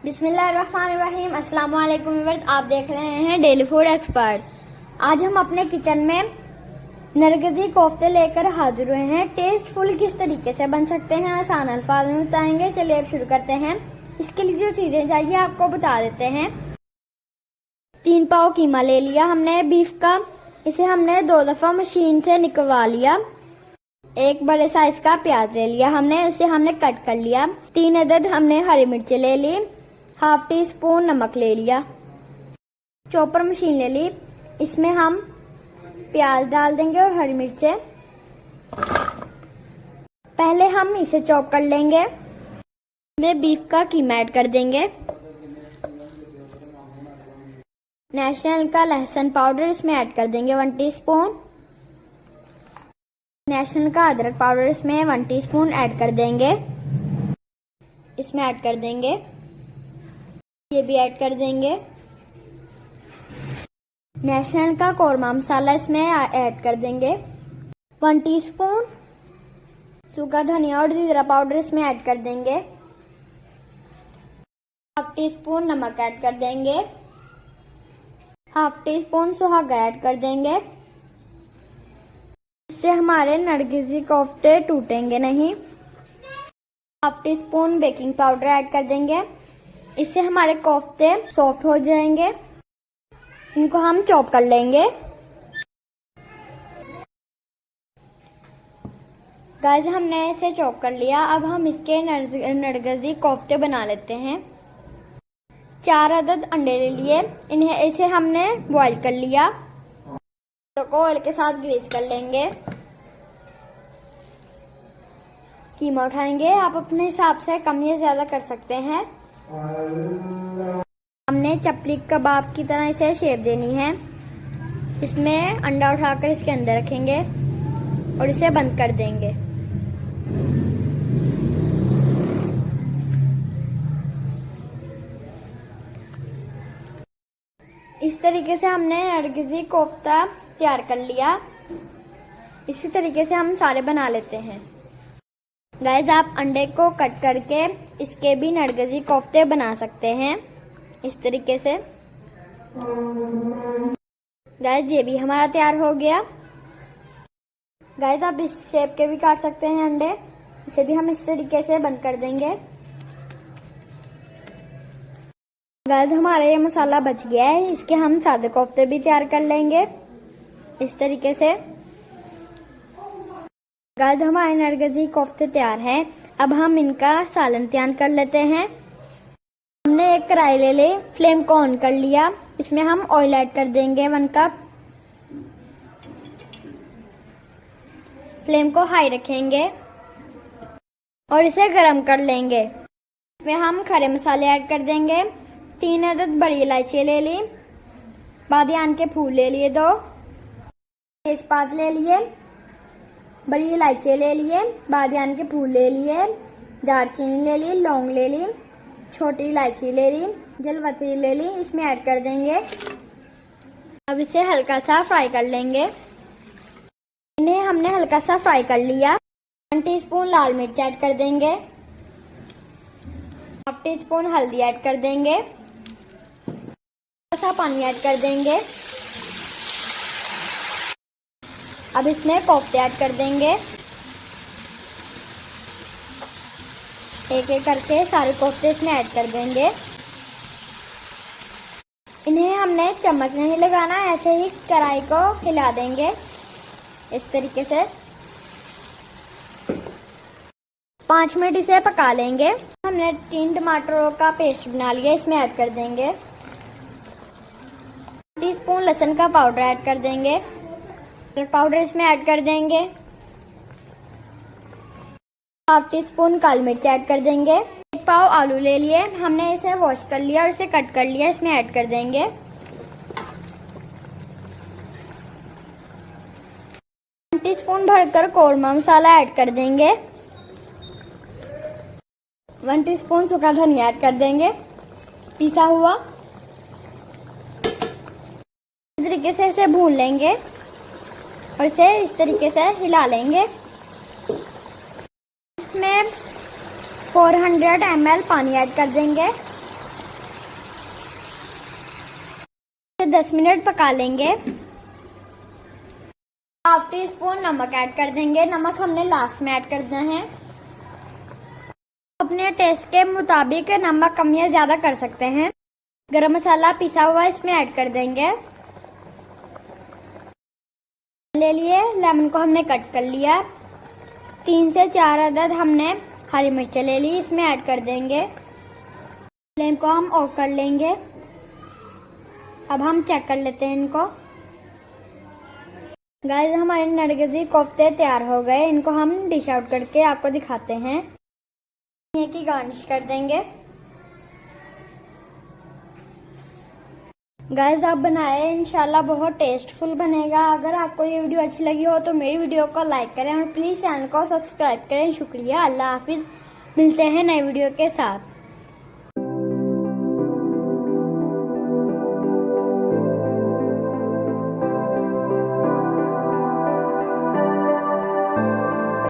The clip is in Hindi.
बिस्मिल्लाहिर्रहमानिर्रहीम। अस्सलाम वालेकुम व्यूअर्स, आप देख रहे हैं डेली फूड एक्सपर्ट। आज हम अपने किचन में नरगिसी कोफ्ते लेकर हाजिर हुए हैं। टेस्टफुल किस तरीके से बन सकते हैं आसान अल्फाज में बताएंगे। चलिए अब शुरू करते हैं। इसके लिए जो चीजें चाहिए आपको बता देते हैं। 3 पाव कीमा ले लिया हमने बीफ का। इसे हमने 2 दफा मशीन से निकलवा लिया। 1 बड़े साइज का प्याज ले लिया हमने, इसे हमने कट कर लिया। 3 अदद हमने हरी मिर्ची ले ली। हाफ टी स्पून नमक ले लिया। चॉपर मशीन ले ली, इसमें हम प्याज डाल देंगे और हरी मिर्चें। पहले हम इसे चॉप कर लेंगे। इसमें बीफ का कीमा ऐड कर देंगे। नेशनल का लहसुन पाउडर इसमें ऐड कर देंगे 1 टीस्पून। नेशनल का अदरक पाउडर इसमें 1 टीस्पून ऐड कर देंगे। इसमें ऐड कर देंगे, ये भी ऐड कर देंगे। नेशनल का कौरमा मसाला इसमें ऐड कर देंगे 1 टीस्पून। सूखा धनिया और जीरा पाउडर इसमें ऐड कर देंगे। हाफ टी स्पून नमक ऐड कर देंगे। हाफ टी स्पून सुहागा ऐड कर देंगे। इससे हमारे नरगिसी कोफ्ते टूटेंगे नहीं। Half tea spoon baking powder add कर देंगे। इससे हमारे कोफ्ते सॉफ्ट हो जाएंगे। इनको हम चॉप कर लेंगे। गाइस, हमने इसे चॉप कर लिया। अब हम इसके नरगिसी कोफ्ते बना लेते हैं। 4 अदद अंडे ले लिए, इसे हमने बॉईल कर लिया। तो को ऑयल के साथ ग्रीस कर लेंगे। कीमा उठाएंगे, आप अपने हिसाब से कम या ज्यादा कर सकते हैं। हमने चपली कबाब की तरह इसे शेप देनी है। इसमें अंडा उठाकर इसके अंदर रखेंगे और इसे बंद कर देंगे। इस तरीके से हमने नरगिसी कोफ्ता तैयार कर लिया। इसी तरीके से हम सारे बना लेते हैं। गाइस, आप अंडे को कट करके इसके भी नरगिसी कोफ्ते बना सकते हैं इस तरीके से। गाइस, ये भी हमारा तैयार हो गया। गाइस, आप इस शेप के भी काट सकते हैं अंडे। इसे भी हम इस तरीके से बंद कर देंगे। गाइस, हमारा ये मसाला बच गया है। इसके हम सादे कोफ्ते भी तैयार कर लेंगे इस तरीके से। गाइस, हमारे नरगिसी कोफ्ते तैयार हैं। अब हम इनका सालन तैयार कर लेते हैं। हमने एक कढ़ाई ले ली, फ्लेम को ऑन कर लिया। इसमें हम ऑयल ऐड कर देंगे 1 कप। फ्लेम को हाई रखेंगे और इसे गरम कर लेंगे। इसमें हम खड़े मसाले ऐड कर देंगे। 3 अदद बड़ी इलायची ले ली। बादियान के फूल ले लिए 2। तेजपात ले लिए। बड़ी इलायची ले लिए। बादियान के फूल ले लिए। दालचीनी ले ली। लौंग ले ली। छोटी इलायची ले ली। जलपत्री ले ली। इसमें ऐड कर देंगे। अब इसे हल्का सा फ्राई कर लेंगे। इन्हें हमने हल्का सा फ्राई कर लिया। 1 टीस्पून लाल मिर्च ऐड कर देंगे। हाफ टी स्पून हल्दी ऐड कर देंगे। थोड़ा सा पानी ऐड कर देंगे। अब इसमें कोफ्ते ऐड कर देंगे। एक एक करके सारे कोफ्ते इसमें ऐड कर देंगे। इन्हें हमने चम्मच नहीं लगाना, ऐसे ही कढ़ाई को हिला देंगे इस तरीके से। 5 मिनट इसे पका लेंगे। हमने 3 टमाटरों का पेस्ट बना लिया, इसमें ऐड कर देंगे। 1 टीस्पून लहसुन का पाउडर ऐड कर देंगे। पाउडर इसमें ऐड कर देंगे। हाफ टी स्पून काली मिर्च ऐड कर देंगे। 1 पाव आलू ले लिए, हमने इसे वॉश कर लिया और इसे कट कर लिया। इसमें ऐड कर देंगे। 1 टीस्पून भरकर कौरमा मसाला ऐड कर देंगे। 1 टीस्पून सूखा धनिया ऐड कर देंगे पिसा हुआ। इस तरीके से इसे भून लेंगे और इसे इस तरीके से हिला लेंगे। इसमें 400 ml पानी ऐड कर देंगे 10 मिनट पका लेंगे। हाफ टी स्पून नमक ऐड कर देंगे। नमक हमने लास्ट में ऐड कर देना है। अपने टेस्ट के मुताबिक नमक कम या ज्यादा कर सकते हैं। गरम मसाला पिसा हुआ इसमें ऐड कर देंगे। ले लिए लेमन को हमने कट कर लिया। 3 से 4 अदद हमने हरी मिर्चें ले ली, इसमें ऐड कर देंगे। फ्लेम को हम ऑफ कर लेंगे। अब हम चेक कर लेते हैं इनको। गाइस हमारे नरगिसी कोफ्ते तैयार हो गए। इनको हम डिश आउट करके आपको दिखाते हैं। ये की गार्निश कर देंगे। गाइस आप बनाए, इंशाल्लाह बहुत टेस्टफुल बनेगा। अगर आपको ये वीडियो अच्छी लगी हो तो मेरी वीडियो को लाइक करें और प्लीज चैनल को सब्सक्राइब करें। शुक्रिया। अल्लाह हाफिज। मिलते हैं नई वीडियो के साथ।